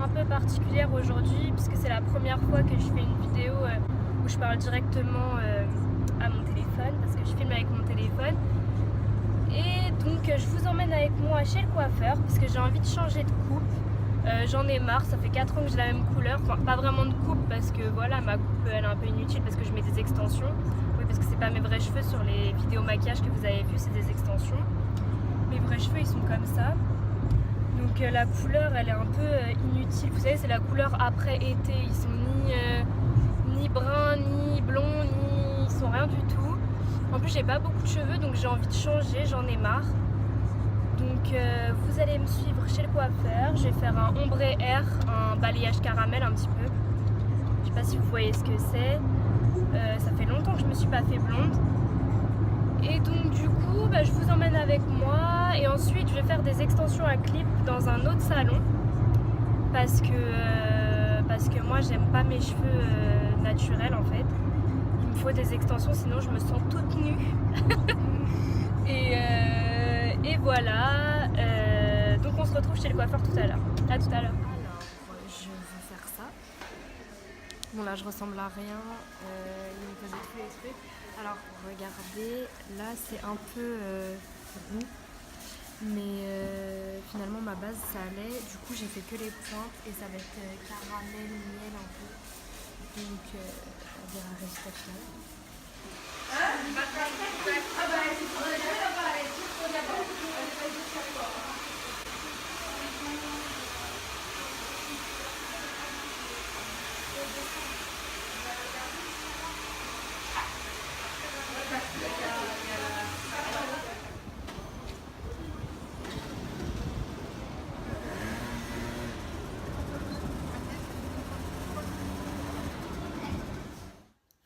un peu particulière aujourd'hui puisque c'est la première fois que je fais une vidéo où je parle directement à mon téléphone parce que je filme avec mon téléphone. Et donc je vous emmène avec moi chez le coiffeur parce que j'ai envie de changer de coupe. J'en ai marre, ça fait 4 ans que j'ai la même couleur, enfin pas vraiment de coupe parce que voilà, ma coupe elle est un peu inutile parce que je mets des extensions. Oui, parce que c'est pas mes vrais cheveux sur les vidéos maquillage que vous avez vu, c'est des extensions. Mes vrais cheveux ils sont comme ça. Donc la couleur elle est un peu inutile. Vous savez, c'est la couleur après été. Ils sont ni bruns, ni blonds, ni ils sont rien du tout. En plus j'ai pas beaucoup de cheveux donc j'ai envie de changer, j'en ai marre. Donc vous allez me suivre chez le coiffeur. Je vais faire un ombre air, un balayage caramel un petit peu. Je sais pas si vous voyez ce que c'est. Ça fait longtemps que je me suis pas fait blonde. Et donc du coup je vous emmène avec moi et ensuite je vais faire des extensions à clip dans un autre salon parce que moi j'aime pas mes cheveux naturels en fait. Il me faut des extensions sinon je me sens toute nue. et voilà, donc on se retrouve chez le coiffeur tout à l'heure. À tout à l'heure. Alors je vais faire ça. Bon là je ressemble à rien, il me faisait tous les trucs. Alors regardez, là c'est un peu roux, mais finalement ma base ça allait. Du coup j'ai fait que les pointes et ça va être caramel, miel un peu. Donc on verra le résultat final.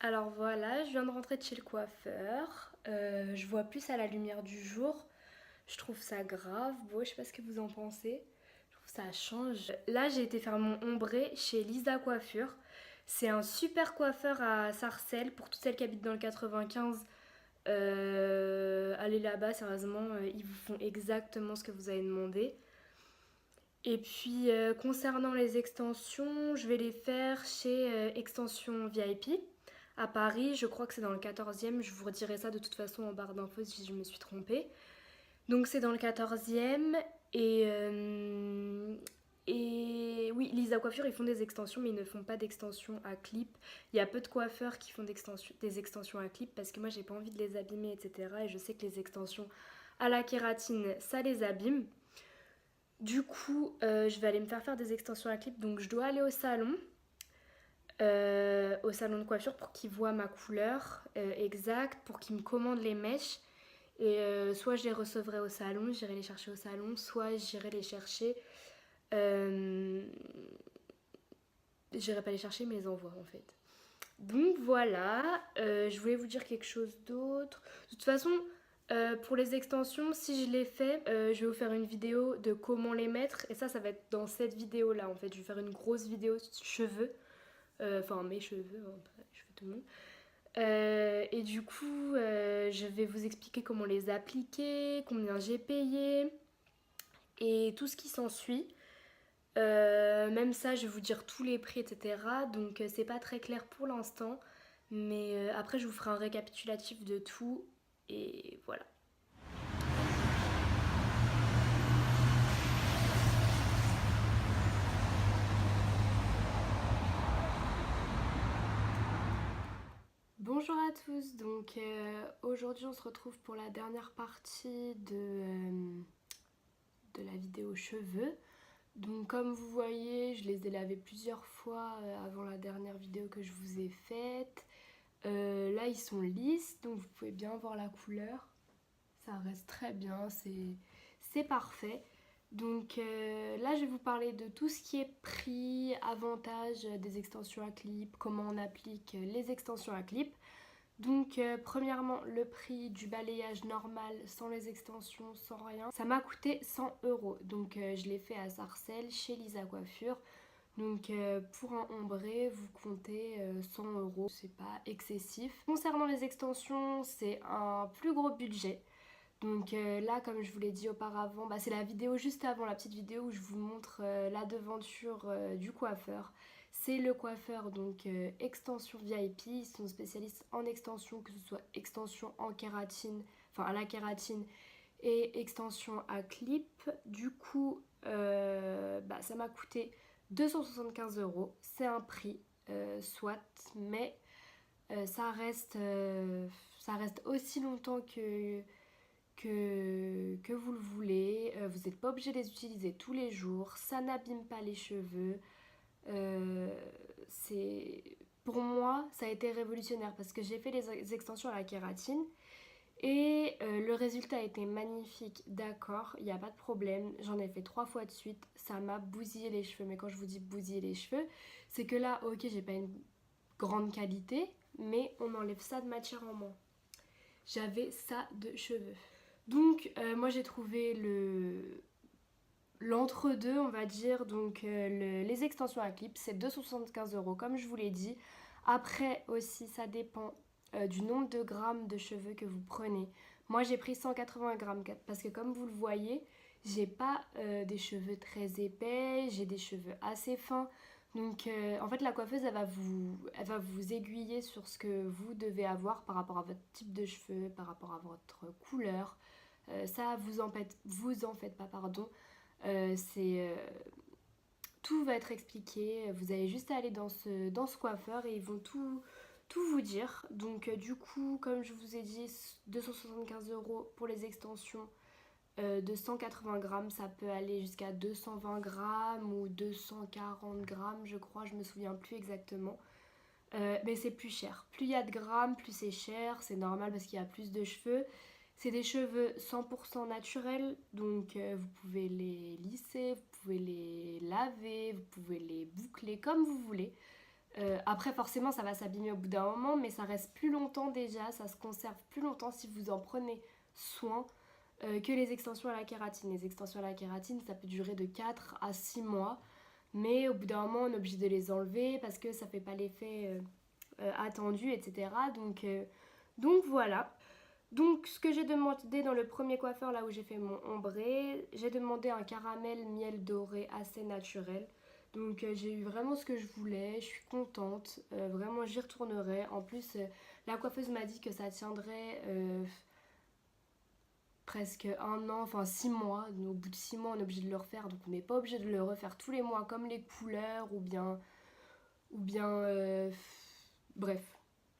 Alors voilà, je viens de rentrer de chez le coiffeur. Je vois plus à la lumière du jour. Je trouve ça grave beau, je sais pas ce que vous en pensez. Je trouve ça change. Là, j'ai été faire mon ombré chez Lisa Coiffure. C'est un super coiffeur à Sarcelles. Pour toutes celles qui habitent dans le 95, allez là-bas, sérieusement, ils vous font exactement ce que vous avez demandé. Et puis, concernant les extensions, je vais les faire chez Extension VIP. À Paris, je crois que c'est dans le 14e, je vous redirai ça de toute façon en barre d'infos si je me suis trompée. Donc c'est dans le 14e et oui, Lisa Coiffure, ils font des extensions mais ils ne font pas d'extensions à clip. Il y a peu de coiffeurs qui font des extensions à clip parce que moi j'ai pas envie de les abîmer, etc. Et je sais que les extensions à la kératine, ça les abîme. Du coup, je vais aller me faire des extensions à clip, donc je dois aller au salon de coiffure pour qu'ils voient ma couleur exacte, pour qu'ils me commandent les mèches. Et soit je les recevrai au salon, j'irai les chercher au salon, soit j'irai les chercher. J'irai pas les chercher, mais les envoie en fait. Donc voilà, je voulais vous dire quelque chose d'autre. De toute façon, pour les extensions, si je les fais, je vais vous faire une vidéo de comment les mettre. Et ça va être dans cette vidéo là en fait. Je vais faire une grosse vidéo cheveux. Enfin mes cheveux, hein, pas les cheveux de tout le monde. Et du coup, je vais vous expliquer comment les appliquer, combien j'ai payé et tout ce qui s'ensuit. Même ça, je vais vous dire tous les prix, etc. Donc c'est pas très clair pour l'instant. Mais après, je vous ferai un récapitulatif de tout. Et voilà. Bonjour à tous, donc aujourd'hui on se retrouve pour la dernière partie de la vidéo cheveux. Donc comme vous voyez, je les ai lavés plusieurs fois avant la dernière vidéo que je vous ai faite. Là ils sont lisses, donc vous pouvez bien voir la couleur. Ça reste très bien, c'est parfait. Donc là je vais vous parler de tout ce qui est prix, avantages des extensions à clip, comment on applique les extensions à clip. Donc premièrement le prix du balayage normal sans les extensions, sans rien, ça m'a coûté 100 €. Donc je l'ai fait à Sarcelles chez Lisa Coiffure. Donc pour un ombré vous comptez 100 €, c'est pas excessif. Concernant les extensions c'est un plus gros budget. Donc là, comme je vous l'ai dit auparavant, c'est la vidéo juste avant, la petite vidéo où je vous montre la devanture du coiffeur. C'est le coiffeur, donc extension VIP. Ils sont spécialistes en extension, que ce soit extension en kératine, enfin à la kératine et extension à clip. Du coup, ça m'a coûté 275 €. C'est un prix, soit, mais ça reste aussi longtemps que vous le voulez. Vous n'êtes pas obligé de les utiliser tous les jours. Ça n'abîme pas les cheveux. Pour moi, ça a été révolutionnaire parce que j'ai fait les extensions à la kératine et le résultat a été magnifique, d'accord, il n'y a pas de problème. J'en ai fait 3 fois de suite, ça m'a bousillé les cheveux. Mais quand je vous dis bousiller les cheveux, c'est que là, ok, j'ai pas une grande qualité, mais on enlève ça de matière en moins. J'avais ça de cheveux. Donc moi j'ai trouvé l'entre-deux, on va dire. Donc les extensions à clip, c'est 275 € comme je vous l'ai dit. Après aussi, ça dépend du nombre de grammes de cheveux que vous prenez. Moi j'ai pris 180 grammes parce que comme vous le voyez, j'ai pas des cheveux très épais, j'ai des cheveux assez fins. Donc en fait la coiffeuse elle va vous aiguiller sur ce que vous devez avoir par rapport à votre type de cheveux, par rapport à votre couleur. Ça vous en faites pas, pardon. Tout va être expliqué. Vous avez juste à aller dans ce coiffeur et ils vont tout vous dire. Donc du coup, comme je vous ai dit, 275 € pour les extensions de 180 grammes, ça peut aller jusqu'à 220 grammes ou 240 grammes, je crois, je me souviens plus exactement. Mais c'est plus cher. Plus il y a de grammes, plus c'est cher, c'est normal parce qu'il y a plus de cheveux. C'est des cheveux 100% naturels, donc vous pouvez les lisser, vous pouvez les laver, vous pouvez les boucler comme vous voulez. Après forcément ça va s'abîmer au bout d'un moment, mais ça reste plus longtemps déjà, ça se conserve plus longtemps si vous en prenez soin que les extensions à la kératine. Les extensions à la kératine ça peut durer de 4 à 6 mois, mais au bout d'un moment on est obligé de les enlever parce que ça fait pas l'effet attendu, etc. Donc voilà. Donc ce que j'ai demandé dans le premier coiffeur là où j'ai fait mon ombré, j'ai demandé un caramel miel doré assez naturel. Donc j'ai eu vraiment ce que je voulais, je suis contente, vraiment j'y retournerai. En plus la coiffeuse m'a dit que ça tiendrait presque un an, enfin 6 mois. Au bout de 6 mois on est obligé de le refaire, donc on n'est pas obligé de le refaire tous les mois comme les couleurs ou bien bref.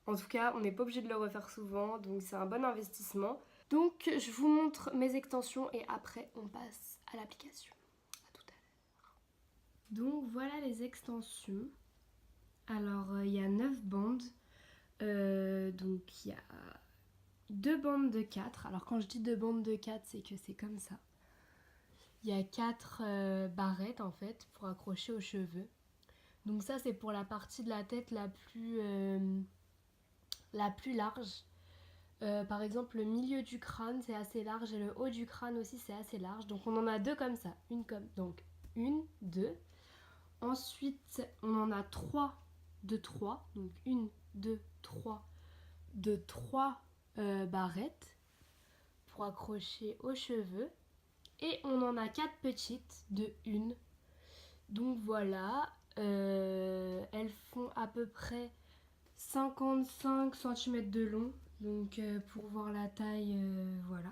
En tout cas, on n'est pas obligé de le refaire souvent, donc c'est un bon investissement. Donc je vous montre mes extensions et après on passe à l'application. À tout à l'heure. Donc voilà les extensions. Alors il y a 9 bandes. Donc il y a 2 bandes de 4. Alors quand je dis 2 bandes de 4, c'est que c'est comme ça. Il y a 4 barrettes en fait pour accrocher aux cheveux. Donc ça c'est pour la partie de la tête la plus large. Par exemple le milieu du crâne c'est assez large et le haut du crâne aussi c'est assez large. Donc on en a 2 comme ça. Donc 1, 2. Ensuite on en a 3 de 3. Donc 1, 2, 3 de 3 barrettes pour accrocher aux cheveux. Et on en a 4 petites de 1. Donc voilà. Elles font à peu près 55 cm de long. Donc pour voir la taille, voilà.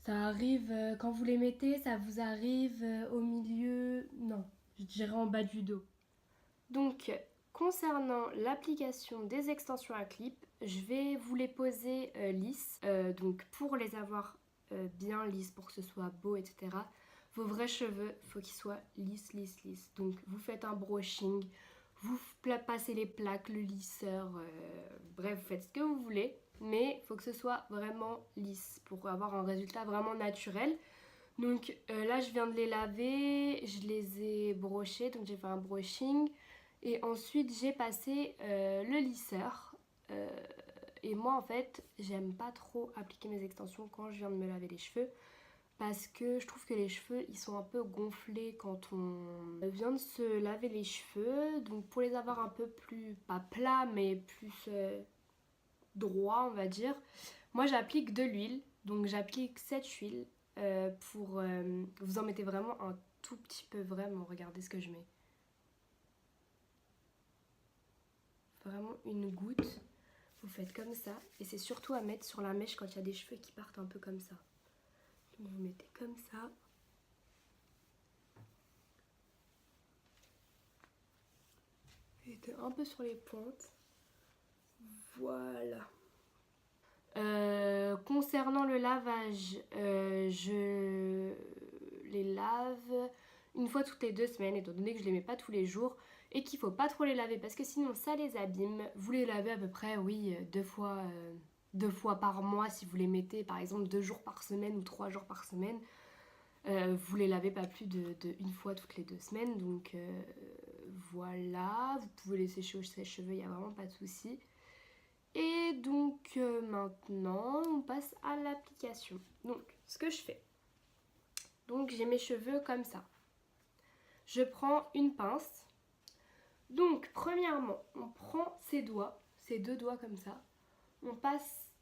Ça arrive, quand vous les mettez, ça vous arrive au milieu, non, je dirais en bas du dos. Donc concernant l'application des extensions à clip, je vais vous les poser lisses. Donc pour les avoir bien lisses, pour que ce soit beau, etc. Vos vrais cheveux, faut qu'ils soient lisses. Donc vous faites un brushing, vous passez les plaques, le lisseur, bref, vous faites ce que vous voulez. Mais il faut que ce soit vraiment lisse pour avoir un résultat vraiment naturel. Donc là, je viens de les laver, je les ai brochés, donc j'ai fait un brushing. Et ensuite, j'ai passé le lisseur. Et moi, en fait, j'aime pas trop appliquer mes extensions quand je viens de me laver les cheveux. Parce que je trouve que les cheveux ils sont un peu gonflés quand on vient de se laver les cheveux. Donc pour les avoir un peu plus, pas plats mais plus droits on va dire, moi j'applique de l'huile. Donc j'applique cette huile pour... vous en mettez vraiment un tout petit peu, vraiment, regardez ce que je mets. Vraiment une goutte, vous faites comme ça. Et c'est surtout à mettre sur la mèche quand il y a des cheveux qui partent un peu comme ça. Donc vous mettez comme ça. Et un peu sur les pointes. Voilà. Concernant le lavage, je les lave une fois toutes les 2 semaines, étant donné que je les mets pas tous les jours et qu'il faut pas trop les laver parce que sinon ça les abîme. Vous les lavez à peu près, oui, 2 fois par mois si vous les mettez par exemple 2 jours par semaine ou 3 jours par semaine. Vous les lavez pas plus de 1 fois toutes les 2 semaines, donc voilà, vous pouvez les sécher au sèche-cheveux, il n'y a vraiment pas de souci. Et donc maintenant on passe à l'application. Donc ce que je fais, donc j'ai mes cheveux comme ça. Je prends une pince. Donc premièrement on prend ses doigts, ses 2 doigts comme ça. On passe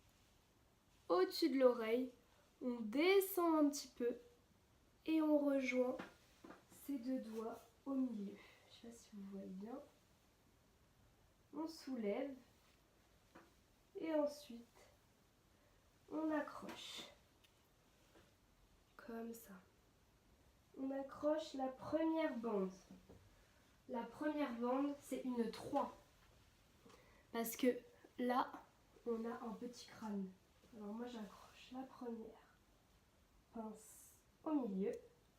au-dessus de l'oreille, on descend un petit peu et on rejoint ces 2 doigts au milieu. Je sais pas si vous voyez bien. On soulève. Et ensuite, on accroche. Comme ça. On accroche la première bande. La première bande, c'est une 3. Parce que là, on a un petit crâne. Alors moi, j'accroche la première pince au milieu.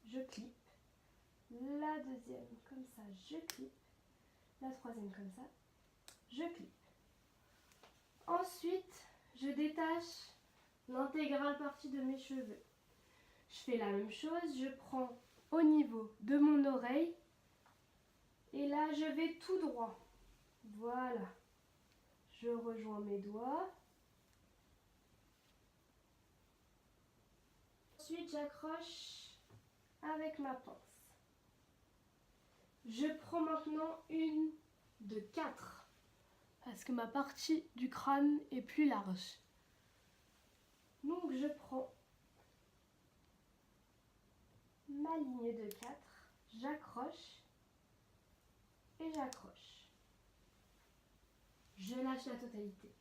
Je clip. La deuxième, comme ça, je clip. La troisième, comme ça, je clip. Ensuite, je détache l'intégrale partie de mes cheveux. Je fais la même chose, je prends au niveau de mon oreille et là je vais tout droit. Voilà. Je rejoins mes doigts. Ensuite, j'accroche avec ma pince. Je prends maintenant une de 4 parce que ma partie du crâne est plus large. Donc je prends ma ligne de 4, j'accroche et j'accroche. Je lâche la totalité.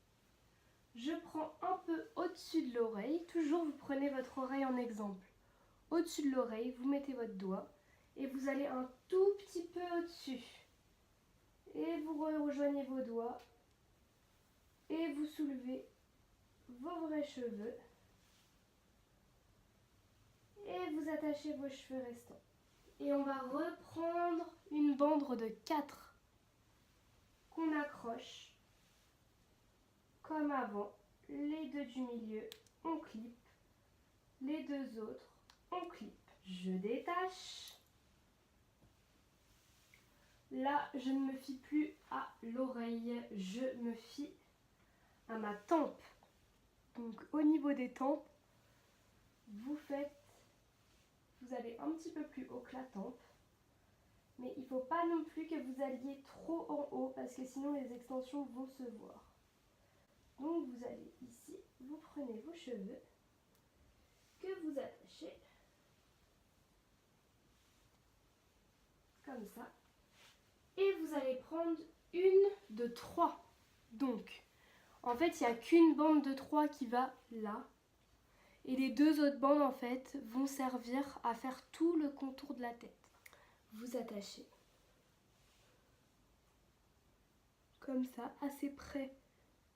Je prends un peu au-dessus de l'oreille, toujours vous prenez votre oreille en exemple. Au-dessus de l'oreille, vous mettez votre doigt et vous allez un tout petit peu au-dessus. Et vous rejoignez vos doigts et vous soulevez vos vrais cheveux et vous attachez vos cheveux restants. Et on va reprendre une bande de 4 qu'on accroche comme avant. Les 2 du milieu, on clip. Les 2 autres, on clip. Je détache. Là, je ne me fie plus à l'oreille, je me fie à ma tempe. Donc au niveau des tempes, vous allez un petit peu plus haut que la tempe. Mais il ne faut pas non plus que vous alliez trop en haut parce que sinon les extensions vont se voir. Donc vous allez ici, vous prenez vos cheveux que vous attachez comme ça. Et vous allez prendre une de 3. Donc, en fait, il n'y a qu'une bande de 3 qui va là. Et les 2 autres bandes, en fait, vont servir à faire tout le contour de la tête. Vous attachez. Comme ça, assez près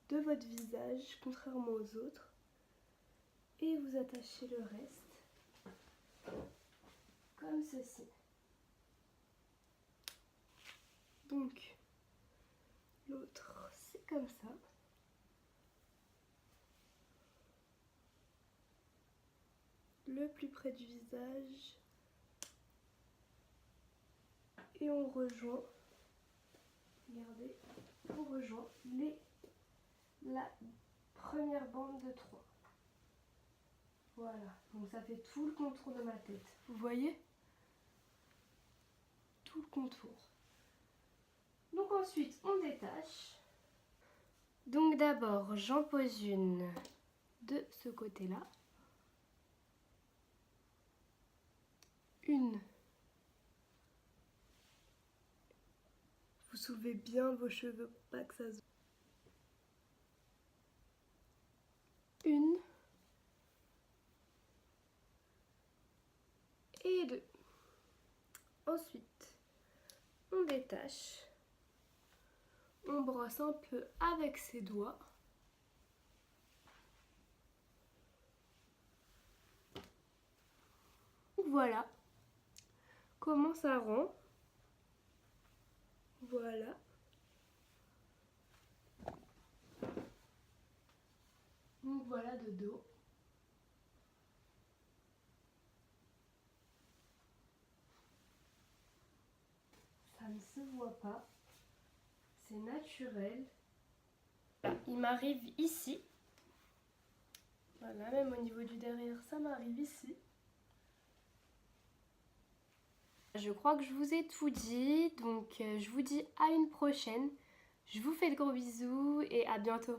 de votre visage, contrairement aux autres. Et vous attachez le reste. Comme ceci. Donc, l'autre, c'est comme ça. Le plus près du visage. Et on rejoint, regardez, on rejoint la première bande de 3. Voilà, donc ça fait tout le contour de ma tête. Vous voyez? Tout le contour. Donc ensuite, on détache. Donc d'abord, j'en pose une de ce côté-là. Une. Vous soulevez bien vos cheveux pour pas que ça se... Une. Et deux. Ensuite, on détache. On brosse un peu avec ses doigts. Voilà comment ça rend. Voilà. Donc voilà de dos. Ça ne se voit pas. C'est naturel. Il m'arrive ici. Voilà, même au niveau du derrière, ça m'arrive ici. Je crois que je vous ai tout dit, donc je vous dis à une prochaine. Je vous fais de gros bisous et à bientôt.